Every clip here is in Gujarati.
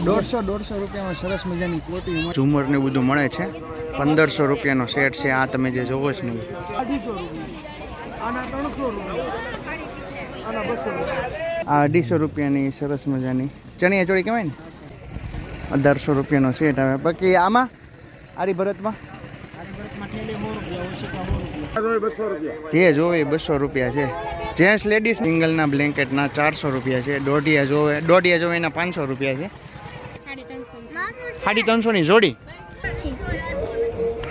150 રૂપિયામાં સરસ મજાની કોટી ઝુમર ને બધું મળે છે 1500 રૂપિયાનો સેટ છે આ તમે જે જોવો છો ને 250 રૂપિયાની સરસ મજાની ચણિયા ચોળી કહેવાય ને 1800 રૂપિયાનો સેટ આવે બાકી આમાં આરી ભરતમાં જે જોવે 200 રૂપિયા છે જેન્ટ્સ લેડીઝ સિંગલના બ્લેન્કેટના 400 રૂપિયા છે દોઢિયા જોવે એના 500 રૂપિયા છે 350 ની જોડી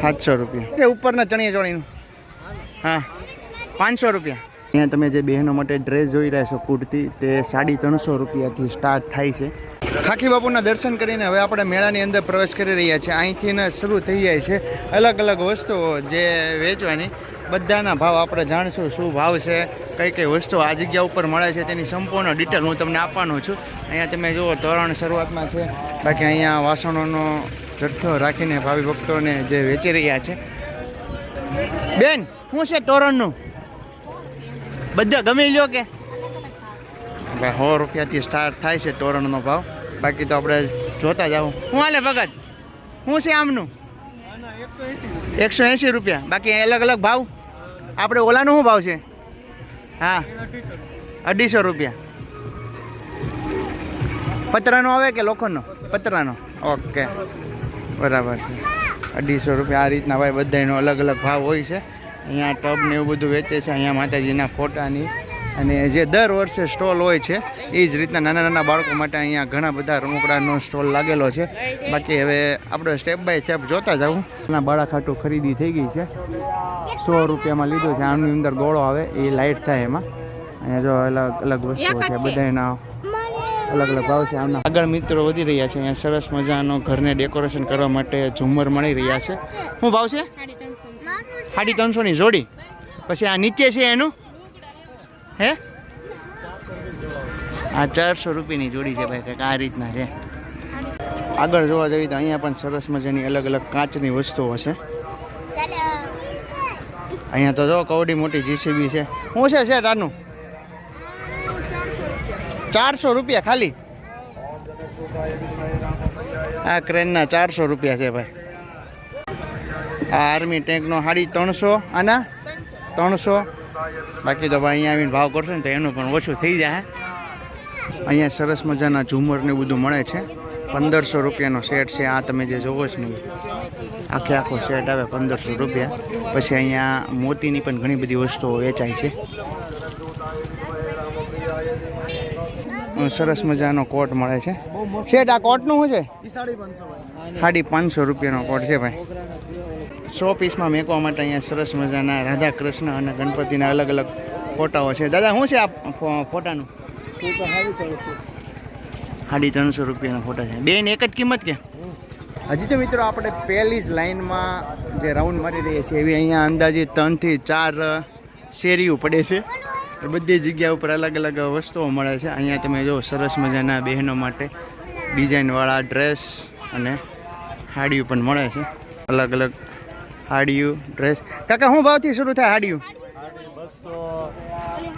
700 રૂપિયા ઉપરના ચણિયા ચોળીનું હા 500 રૂપિયા અહીંયા તમે જે બહેનો માટે ડ્રેસ જોઈ રહ્યા છો કુર્તી તે 350 રૂપિયાથી સ્ટાર્ટ થાય છે ખાખી બાપુના દર્શન કરીને હવે આપણે મેળાની અંદર પ્રવેશ કરી રહ્યા છીએ અહીંથી ને શરૂ થઈ જાય છે અલગ અલગ વસ્તુઓ જે વેચવાની બધાના ભાવ આપણે જાણશું શું ભાવ છે કઈ કઈ વસ્તુ આ જગ્યા ઉપર મળે છે તેની સંપૂર્ણ ડિટેલ હું તમને આપવાનો છું અહીંયા તમે જુઓ તોરણ શરૂઆતમાં છે બાકી અહીંયા વાસણોનો જથ્થો રાખીને ભાવિ ભક્તોને જે વેચી રહ્યા છે બેન શું છે તોરણનું બધા ગમે લ્યો કે ભાઈ 100 રૂપિયાથી સ્ટાર્ટ થાય છે તોરણનો ભાવ બાકી તો આપણે જોતા જાવ શું હાલે ભગત શું છે આમનું 180 રૂપિયા બાકી અલગ અલગ ભાવ આપણે ઓલાનો શું ભાવ છે હા 250 રૂપિયા પતરાનો આવે કે લોખંડનો પતરાનો ઓકે બરાબર છે 250 રૂપિયા આ રીતના ભાઈ બધાનો અલગ અલગ ભાવ હોય છે અહીંયા ટબ ને એવું બધું વેચે છે અહીંયા માતાજીના ફોટાની અને જે દર વર્ષે સ્ટોલ હોય છે એ જ રીતના નાના નાના બાળકો માટે અહીંયા ઘણા બધા રમકડાનો સ્ટોલ લાગેલો છે બાકી હવે આપણે સ્ટેપ બાય સ્ટેપ જોતા જાઉં નાના બાળાખાટું ખરીદી થઈ ગઈ છે 100 રૂપિયામાં લીધું છે આમની અંદર ગોળો આવે એ લાઇટ થાય એમાં અહીંયા જો અલગ અલગ વસ્તુઓ છે બધાના અલગ અલગ ભાવ છે આમના આગળ મિત્રો વધી રહ્યા છે અહીંયા સરસ મજાનો ઘરને ડેકોરેશન કરવા માટે ઝુમ્મર મળી રહ્યા છે શું ભાવ છે 350 ની જોડી પછી આ નીચે છે એનું હે આ 400 રૂપિયાની જોડી છે ભાઈ કંઈક આ રીતના છે આગળ જોવા જઈએ તો અહીંયા પણ સરસ મજાની અલગ અલગ કાચની વસ્તુઓ છે અહીંયા તો જો કવડી મોટી જીસીબી છે શું છે શેઠ આનું 400 રૂપિયા ખાલી આ ક્રેનના 400 રૂપિયા છે ભાઈ આ આર્મી ટેન્કનો 350 આના 300 બાકી તો ભાઈ અહીંયા આવીને ભાવ કરશો ને તો એનું પણ ઓછું થઈ જાય અહીંયા સરસ મજાના ઝુમર ને બધું મળે છે 1500 રૂપિયાનો સેટ છે આ તમે જે જોવો છો ને આખો સેટ આવે 1500 રૂપિયા પછી અહીંયા મોતીની પણ ઘણી બધી વસ્તુઓ વેચાય છે સરસ મજાનો કોટ મળે છે સેટ આ કોટનું શું છે 550 રૂપિયાનો કોટ છે ભાઈ 100 પીસમાં મેકવા માટે અહીંયા સરસ મજાના રાધા કૃષ્ણ અને ગણપતિના અલગ અલગ ફોટાઓ છે દાદા શું છે આ ફોટાનું 350 રૂપિયાના ફોટા છે બેન એક જ કિંમત કે હજી તો મિત્રો આપણે પહેલી જ લાઈનમાં જે રાઉન્ડ મારી રહીએ છીએ એવી અહીંયા અંદાજે 3 થી 4 શેરીઓ પડે છે બધી જગ્યા ઉપર અલગ અલગ વસ્તુઓ મળે છે અહીંયા તમે જો સરસ મજાના બહેનો માટે ડિઝાઇનવાળા ડ્રેસ અને સાડીઓ પણ મળે છે અલગ અલગ સાડીઓ ડ્રેસ કાકા શું ભાવથી શરૂ થાય સાડીઓ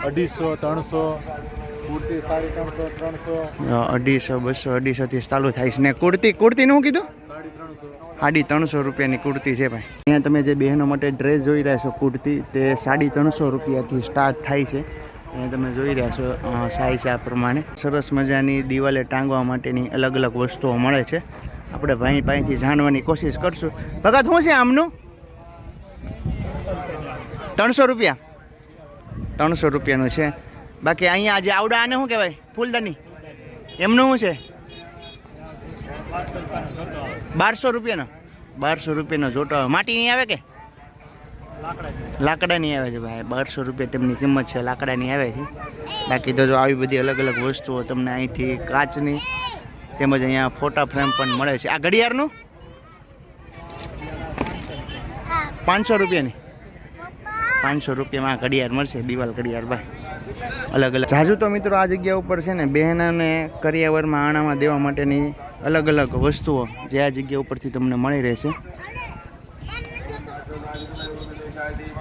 200 300 કુર્તી 350 200 થી ચાલુ થાય છે ને કુર્તીનું શું કીધું 350 રૂપિયાની કુર્તી છે ભાઈ અહીંયા તમે જે બહેનો માટે ડ્રેસ જોઈ રહ્યા છો કુર્તી તે 350 રૂપિયાથી સ્ટાર્ટ થાય છે અહીંયા તમે જોઈ રહ્યા છો સાઈઝ આ પ્રમાણે સરસ મજાની દિવાલે ટાંગવા માટેની અલગ અલગ વસ્તુઓ મળે છે આપણે ભાઈ પાસેથી જાણવાની કોશિશ કરશું ભગત શું છે આમનું 300 રૂપિયા 300 રૂપિયાનું છે બાકી અહીંયા જે આવડા આને શું કહેવાય ફૂલદાની એમનું શું છે 1200 રૂપિયાનો 1200 રૂપિયાનો જોટો આવે માટીની આવે કે લાકડાની આવે છે ભાઈ 1200 રૂપિયા તેમની કિંમત છે લાકડાની આવે છે બાકી તો જો આવી બધી અલગ અલગ વસ્તુઓ તમને અહીંથી કાચની તેમજ અહીંયા ફોટા ફ્રેમ પણ મળે છે આ ઘડિયાળનું 500 રૂપિયાની 500 રૂપિયામાં ઘડિયાળ મળશે દિવાલ ઘડિયાળ ભાઈ અલગ અલગ જાજુ તો મિત્રો આ જગ્યા ઉપર છે ને બહેનોને કરિયાવરમાં આણામાં દેવા માટેની અલગ અલગ વસ્તુઓ જે આ જગ્યા ઉપરથી તમને મળી રહેશે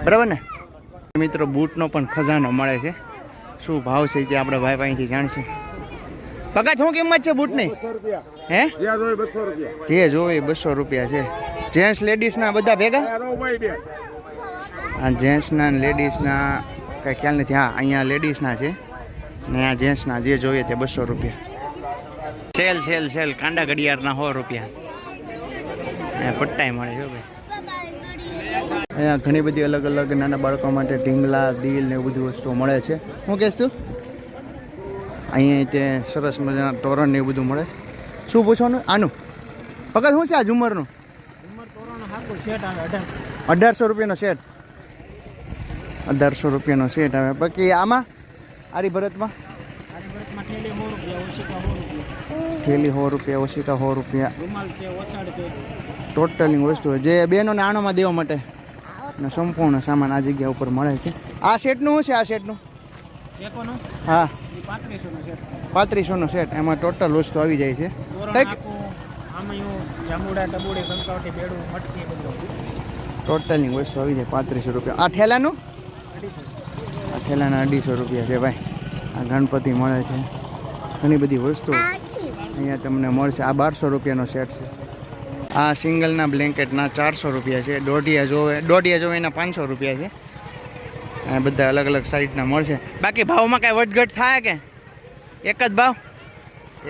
બરાબર ને મિત્રો બૂટનો પણ ખજાનો મળે છે શું ભાવ છે તે આપણે ભાઈ પાસેથી જાણશું પગા શું કિંમત છે બૂટની? 200 રૂપિયા. હે જ્યાં જોઈએ 200 રૂપિયા. જે જોવે 200 રૂપિયા છે. જેન્ટ્સ લેડીઝના બધા ભેગા? ભાઈ બે. આ જેન્ટ્સના ને લેડીઝના કંઈ ખ્યાલ નથી. હા, અહીંયા લેડીઝના છે ને આ જેન્ટ્સના જે જોઈએ તે 200 રૂપિયા. સેલ સેલ સેલ કાંડા ઘડિયાળના 100 રૂપિયા. અહીંયા પટ્ટાઈ મળે છે ભાઈ. અહીંયા ઘણી બધી અલગ અલગ નાના બાળકો માટે ઢીંગલા દિલ ને એવું બધું વસ્તુઓ મળે છે. શું કહેશ તું? અહીંયા તે સરસ મજાના તોરણ ને એવું બધું મળે. શું પૂછવાનું આનું? પગત શું છે આ ઝુમરનું? 1800 રૂપિયાનો સેટ. 1800 રૂપિયાનો સેટ આવે. બાકી આમાં આરી ભરતમાં થેલી 100 રૂપિયા, ઓશિકા 100 રૂપિયા. ટોટલિંગ વસ્તુ જે બહેનોને આણોમાં દેવા માટે ને સંપૂર્ણ સામાન આ જગ્યા ઉપર મળે છે. આ સેટનું શું છે? આ સેટનું હા 3500નો સેટ. એમાં ટોટલ વસ્તુ આવી જાય છે. ટોટલિંગ વસ્તુ આવી જાય 3500 રૂપિયા. આ ઠેલાનું? આ ઠેલાના 250 રૂપિયા છે ભાઈ. આ ગણપતિ મળે છે. ઘણી બધી વસ્તુ અહીંયા તમને મળશે. આ 1200 રૂપિયાનો સેટ છે. આ સિંગલના બ્લેન્કેટના 400 રૂપિયા છે. દોઢિયા જોવે એના 500 રૂપિયા છે. આ બધા અલગ અલગ સાઈઝના મળશે. બાકી ભાવમાં કાંઈ વધઘટ થાય કે એક જ ભાવ?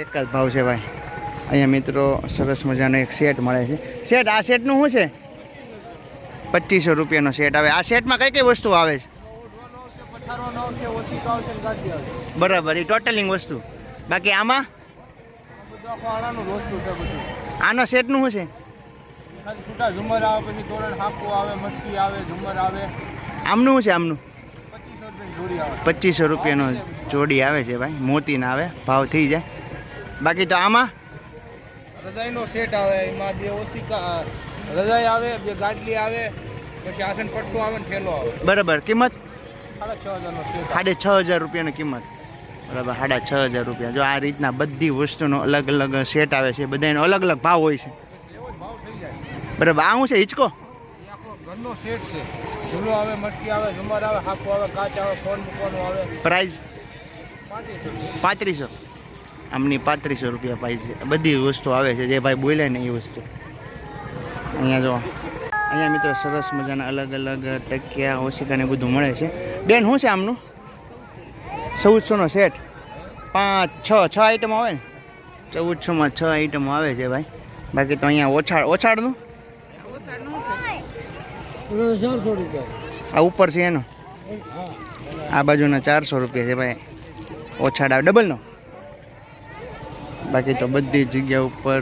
એક જ ભાવ છે ભાઈ. અહીંયા મિત્રો સરસ મજાનો એક સેટ મળે છે. સેટ આ સેટનું શું છે? 2500 રૂપિયાનો સેટ આવે. આ સેટમાં કઈ કઈ વસ્તુ આવે છે? બરાબર, એ ટોટલિંગ વસ્તુ. બાકી આમાં આનો સેટનું શું છે? ઝુમર આવે, પછી તોરણ હાકું આવે, મટકી આવે, ઝુમર આવે. આમનું શું છે? આમનું 2500 2500 રૂપિયા જોડી આવે. રૂપિયાનો જોડી આવે છે ભાઈ. મોતી ના આવે, ભાવ થઈ જાય. બાકી તો આમાં રજાઈનો સેટ આવે. એમાં 2 ઓશિકા રજાઈ આવે, 2 ગાડલી આવે, પછી આસન પટ્ટો આવે ને થેલો આવે. બરાબર. કિંમત 6500 નો સેટ. 6500 રૂપિયાની કિંમત. બરાબર, 6500 રૂપિયા. જો આ રીતના બધી વસ્તુનો અલગ અલગ સેટ આવે છે. બધાનો અલગ અલગ ભાવ હોય છે. બરાબર. આ શું છે? હિંચકો? ઘરનો સેટ છે. ઝૂલો આવે, મટકી આવે, ઝુમર આવે, હાકુ આવે, કાચ આવે, ફોન મૂકવાનું આવે. પ્રાઇસ 3500. 3500. આમની 3500 રૂપિયા પ્રાઇસ છે. બધી વસ્તુ આવે છે જે ભાઈ બોલ્યા ને એ વસ્તુ. અહીંયા જો અહીંયા મિત્રો સરસ મજાના અલગ અલગ ટકિયા ઓશિકા ને બધું મળે છે. બેન શું છે આમનું? 1400નો સેટ. 6 આઈટમ આવે ને? 1400માં 6 આઈટમો આવે છે ભાઈ. બાકી તો અહીંયા ઓછાડનું 400 રૂપિયા. આ ઉપર છે એનો. આ બાજુના 400 રૂપિયા છે ભાઈ. ઓછાડ આવે ડબલનો. બાકી તો બધી જગ્યા ઉપર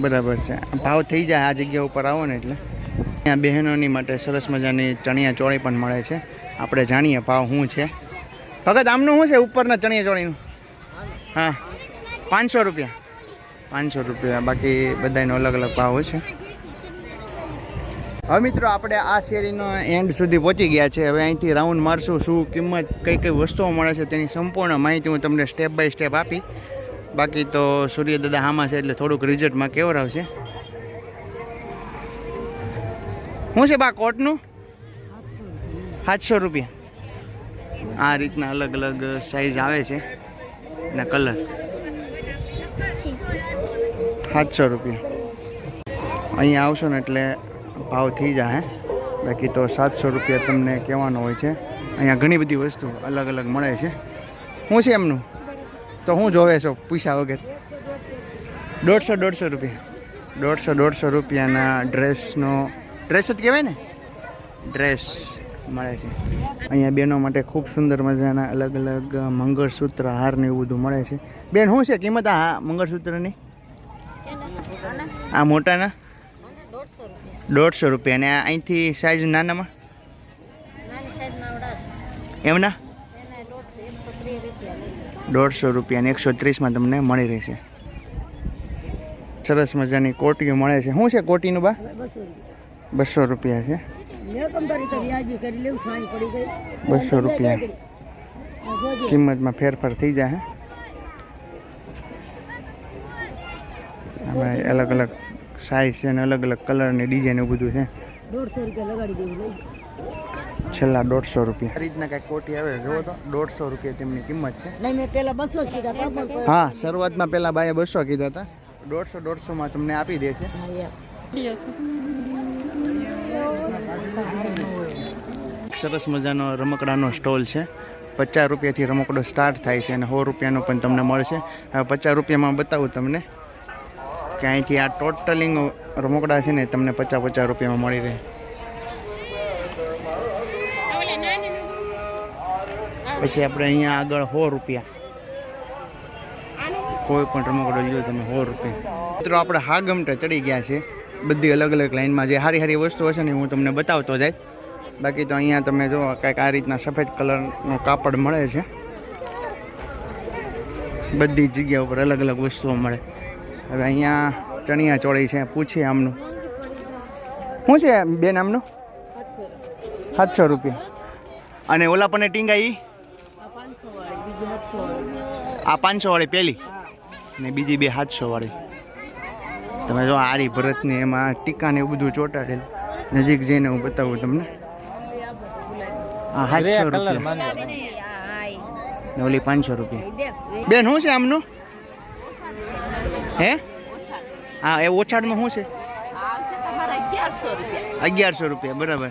બરાબર છે. ભાવ થઈ જાય આ જગ્યા ઉપર આવો ને એટલે. અહીંયા બહેનોની માટે સરસ મજાની ચણિયા ચોળી પણ મળે છે. આપણે જાણીએ ભાવ શું છે. ભગત આમનું શું છે ઉપરના ચણિયા ચોળીનું? હા 500 રૂપિયા. 500 રૂપિયા. બાકી બધાનો અલગ અલગ ભાવ હોય છે. હવે મિત્રો આપણે આ શેરીનો એન્ડ સુધી પહોંચી ગયા છે. હવે અહીંથી રાઉન્ડ મારશું. શું કિંમત, કઈ કઈ વસ્તુઓ મળે છે તેની સંપૂર્ણ માહિતી હું તમને સ્ટેપ બાય સ્ટેપ આપી. બાકી તો સૂર્યદાદા હામાં છે એટલે થોડુંક રિઝલ્ટમાં કેવડાવશે. શું છે બા કોટનું? 700 રૂપિયા. આ રીતના અલગ અલગ સાઈઝ આવે છે અને કલર. 700 રૂપિયા. અહીંયા આવશો ને એટલે ભાવ થઈ જાય. બાકી તો 700 રૂપિયા તમને કહેવાનો હોય છે. અહીંયા ઘણી બધી વસ્તુ અલગ અલગ મળે છે. શું છે એમનું? તો હું જોવે છો પૈસા વગર? 150 રૂપિયા. 150 રૂપિયાના ડ્રેસનો ડ્રેસ જ કહેવાય ને, ડ્રેસ મળે છે. અહીંયા બહેનો માટે ખૂબ સુંદર મજાના અલગ અલગ મંગળસૂત્ર, હાર ને એવું બધું મળે છે. બેન શું છે કિંમત આ મંગળસૂત્રની? આ મોટાના 150 રૂપિયા. અને અહીંથી સાઈઝ નાનામાં એમના 150 રૂપિયા અને 130માં તમને મળી રહેશે. સરસ મજાની કોટીઓ મળે છે. શું છે કોટીનું બા? 200 રૂપિયા છે. 200 રૂપિયા. કિંમતમાં ફેરફાર થઈ જાય. હવે અલગ અલગ સાઈઝ છે અને અલગ અલગ કલરની ડિઝાઇન એવું બધું છે. 150 રૂપિયા લગાડી દેવું. છેલ્લા 150 રૂપિયા. આ રીતના કાંઈક કોટી આવે જોવો તો 150 રૂપિયા તેમની કિંમત છે. નહીં મેં પેલા 200 જ કીધા હતા પણ હા, શરૂઆતમાં પહેલા બાએ 200 કીધા હતા. 150 માં તમને આપી દે છે. સરસ મજાનો રમકડાનો સ્ટોલ છે. 50 રૂપિયાથી રમકડો સ્ટાર્ટ થાય છે અને 100 રૂપિયાનો પણ તમને મળશે. હવે 50 રૂપિયામાં બતાવું તમને કે અહીંથી આ ટોટલિંગ રમકડા છે ને તમને 50 રૂપિયામાં મળી રહે. પછી આપણે અહીંયા આગળ 100 રૂપિયા, કોઈ પણ રમકડો લ્યો તમે 100 રૂપિયા. મિત્રો આપણે હા ગમટે ચડી ગયા છે. બધી અલગ અલગ લાઈનમાં જે સારી સારી વસ્તુ હશે ને હું તમને બતાવતો જાય. બાકી તો અહીંયા તમે જો કંઈક આ રીતના સફેદ કલરનો કાપડ મળે છે. બધી જગ્યા ઉપર અલગ અલગ વસ્તુઓ મળે. હવે અહીંયા ચણિયા ચોળી છે. પૂછીએ આમનું શું છે બેન? આમનું 700 રૂપિયા. અને ઓલા પણ ટીંગા ઈ આ 500 વાળી પહેલી ને બીજી બે 700 વાળી. તમે જો આરી ભરતની એમાં ટીકા ને એવું બધું ચોંટાડેલ. નજીક જઈને હું બતાવું તમને. હા, 700 રૂપિયા ને ઓલી 500 રૂપિયા. બેન શું છે આમનું? હે હા, એ ઓછાડનું શું છે? 1100 રૂપિયા બરાબર.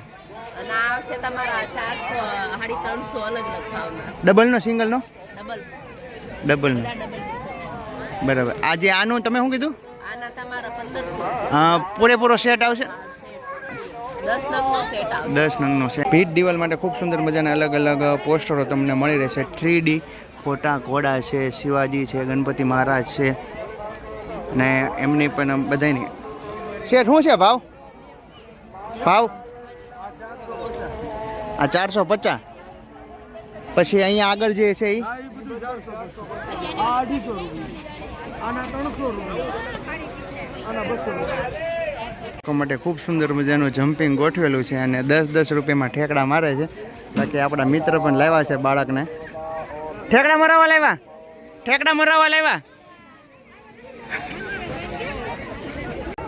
ડબલનો સિંગલનો? ડબલનો બરાબર. આજે આનું તમે શું કીધું? પૂરેપૂરો સેટ આવશે? 10 નંગનો સેટ. ભીટ દિવાલ માટે ખૂબ સુંદર મજાના અલગ અલગ પોસ્ટરો તમને મળી રહેશે. 3D ફોટા, ઘોડા છે, શિવાજી છે, ગણપતિ મહારાજ છે અને એમની પણ બધાની સેટ. શું છે ભાવ? આ 450. પછી અહીંયા આગળ જે છે એ માટે ખૂબ સુંદર મજાનું જમ્પિંગ ગોઠવેલું છે અને 10 રૂપિયામાં ઠેકડા મારે છે. બાકી આપણા મિત્ર પણ લાવ્યા છે બાળકને. ઠેકડા મરાવા લાવ્યા.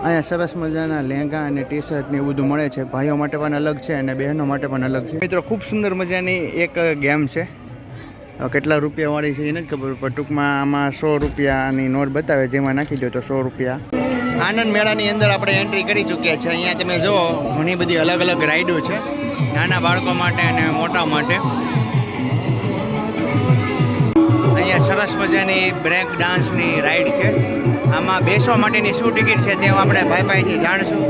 અહીંયા સરસ મજાના લહેંગા અને ટી શર્ટ ને એવું બધું મળે છે. ભાઈઓ માટે પણ અલગ છે અને બહેનો માટે પણ અલગ છે. મિત્રો ખૂબ સુંદર મજાની એક ગેમ છે. કેટલા રૂપિયા વાળી છે એ નથી ખબર, પણ ટૂંકમાં આમાં 100 રૂપિયાની નોટ બતાવે. જેમાં નાખી દો તો 100 રૂપિયા. આનંદ મેળાની અંદર આપણે એન્ટ્રી કરી ચૂક્યા છે. અહીંયા તમે જુઓ ઘણી બધી અલગ અલગ રાઈડો છે, નાના બાળકો માટે અને મોટા માટે. અહીંયા સરસ મજાની બ્રેક ડાન્સની રાઈડ છે. આમાં બેસવા માટેની શું ટિકિટ છે તે આપણે ભાઈ પાસેથી જાણશું.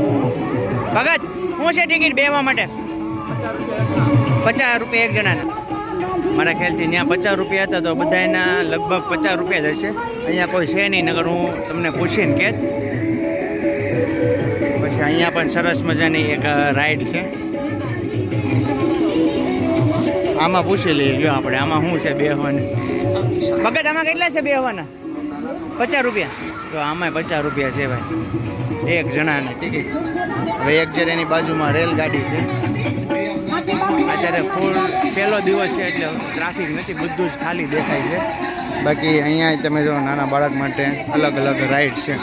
ભગત શું છે ટિકિટ બેસવા માટે? 50 રૂપિયા એક જણાને. મારા ખ્યાલથી ત્યાં 50 રૂપિયા હતા તો બધાના લગભગ 50 રૂપિયા જ હશે. અહીંયા કોઈ છે નહીં, નગર હું તમને પૂછીને કે. પછી અહીંયા પણ સરસ મજાની એક રાઈડ છે. આમાં પૂછી લઈએ જો આપણે આમાં શું છે બેસવાનું. ભગત આમાં કેટલા છે બેસવાના? 50 રૂપિયા. તો આમાં 50 રૂપિયા છે ભાઈ એક જણાની ટિકિટ. હવે એક જણ એની બાજુમાં રેલગાડી છે. અત્યારે ફૂલ પહેલો દિવસ છે એટલે ટ્રાફિક નથી, બધું જ ખાલી દેખાય છે. બાકી અહીંયા તમે જો નાના બાળક માટે અલગ અલગ રાઈડ છે.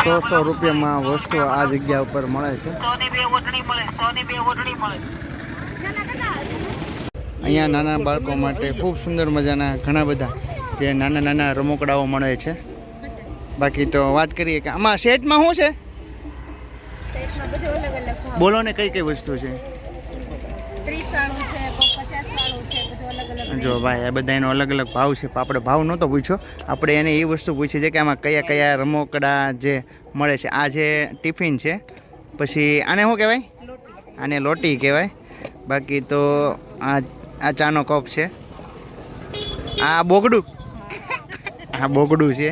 100 રૂપિયામાં વસ્તુ આ જગ્યા ઉપર મળે છે. અહીંયા નાના બાળકો માટે ખૂબ સુંદર મજાના ઘણા બધા જે નાના રમકડાઓ મળે છે. બાકી તો વાત કરીએ કે આમાં સેટમાં શું છે? બોલો ને કઈ કઈ વસ્તુ છે? 30 વાળું છે, 50 વાળું છે, બધું અલગ અલગ. જો ભાઈ આ બધા એનો અલગ અલગ ભાવ છે. આપણે ભાવ નહોતો પૂછ્યો, આપણે એને એ વસ્તુ પૂછી છે કે આમાં કયા કયા રમકડા જે મળે છે. આ જે ટિફિન છે, પછી આને શું કહેવાય? આને લોટી કહેવાય. બાકી તો આ ચાનો કપ છે. આ બોગડું છે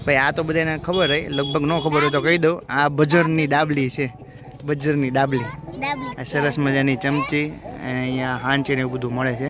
ભાઈ. આ તો બધાને ખબર હોય, લગભગ ન ખબર હોય તો કહી દઉં. આ બજરની ડાબલી છે. આ સરસ મજાની ચમચી. અહીંયા હાંચી ને એવું બધું મળે છે.